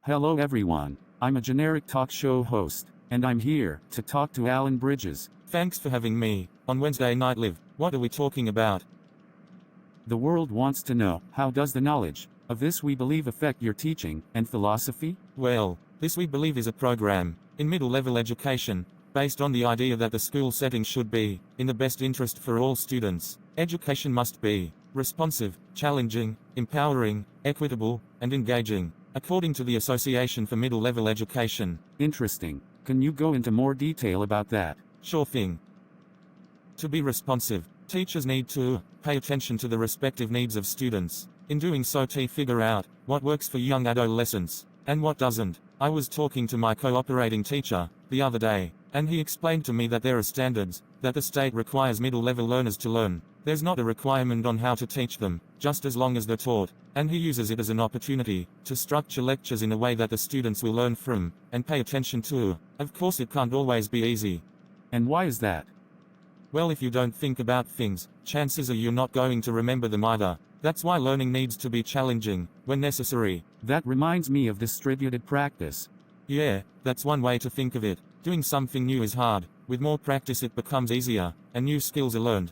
Hello everyone, I'm a generic talk show host, and I'm here to talk to Alan Bridges. Thanks for having me. On Wednesday Night Live, what are we talking about? The world wants to know, how does the knowledge of this we believe affect your teaching and philosophy? Well, this we believe is a program in middle-level education, based on the idea that the school setting should be in the best interest for all students. Education must be responsive, challenging, empowering, equitable, and engaging, according to the Association for Middle-Level Education. Interesting. Can you go into more detail about that? Sure thing. To be responsive, teachers need to pay attention to the respective needs of students. In doing so, figure out what works for young adolescents and what doesn't. I was talking to my cooperating teacher the other day, and he explained to me that there are standards that the state requires middle-level learners to learn. There's not a requirement on how to teach them, just as long as they're taught, and he uses it as an opportunity to structure lectures in a way that the students will learn from and pay attention to. Of course, it can't always be easy. And why is that? Well, if you don't think about things, chances are you're not going to remember them either. That's why learning needs to be challenging when necessary. That reminds me of distributed practice. Yeah, that's one way to think of it. Doing something new is hard. With more practice it becomes easier, and new skills are learned.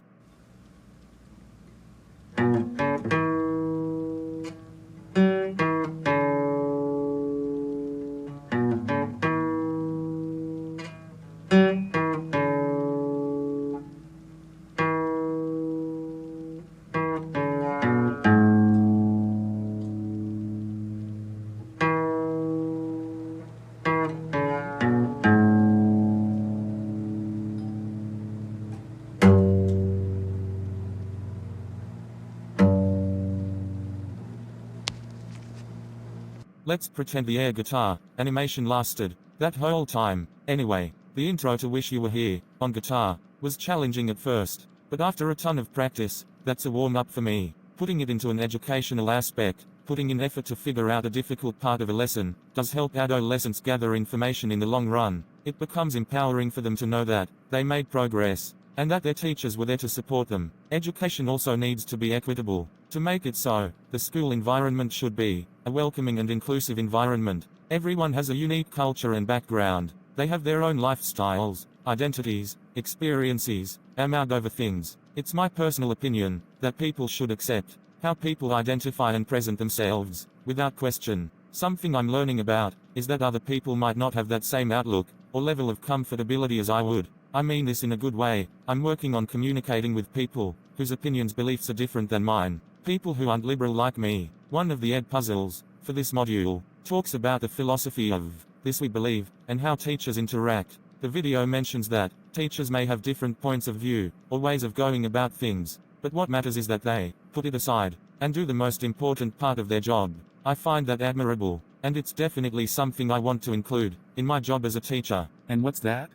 Let's pretend the air guitar animation lasted that whole time. Anyway, the intro to Wish You Were Here on guitar was challenging at first, but after a ton of practice, that's a warm-up for me. Putting it into an educational aspect, putting in effort to figure out a difficult part of a lesson, does help adolescents gather information in the long run. It becomes empowering for them to know that they made progress, and that their teachers were there to support them. Education also needs to be equitable. To make it so, the school environment should be a welcoming and inclusive environment. Everyone has a unique culture and background. They have their own lifestyles, identities, experiences, amount over things. It's my personal opinion that people should accept how people identify and present themselves, without question. Something I'm learning about is that other people might not have that same outlook or level of comfortability as I would. I mean this in a good way. I'm working on communicating with people whose opinions, beliefs are different than mine. People who aren't liberal like me. One of the ed puzzles for this module talks about the philosophy of this we believe and how teachers interact. The video mentions that teachers may have different points of view or ways of going about things, but what matters is that they put it aside and do the most important part of their job. I find that admirable, and it's definitely something I want to include in my job as a teacher. And what's that?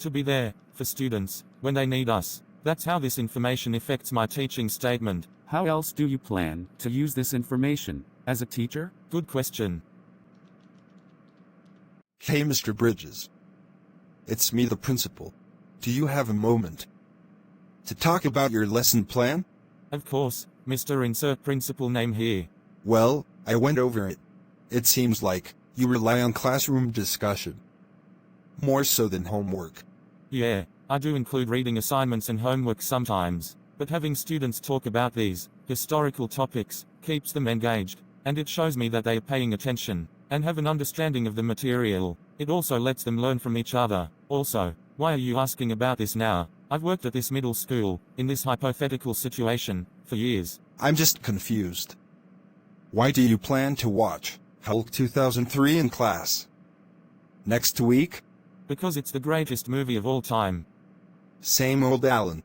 To be there for students when they need us. That's how this information affects my teaching statement. How else do you plan to use this information as a teacher? Good question. Hey Mr. Bridges. It's me, the principal. Do you have a moment to talk about your lesson plan? Of course, Mr. Insert Principal Name here. Well, I went over it. It seems like you rely on classroom discussion more so than homework. Yeah, I do include reading assignments and homework sometimes, but having students talk about these historical topics keeps them engaged, and it shows me that they are paying attention and have an understanding of the material. It also lets them learn from each other. Also, why are you asking about this now? I've worked at this middle school, in this hypothetical situation, for years. I'm just confused. Why do you plan to watch Hulk 2003 in class next week? Because it's the greatest movie of all time. Same old Alan.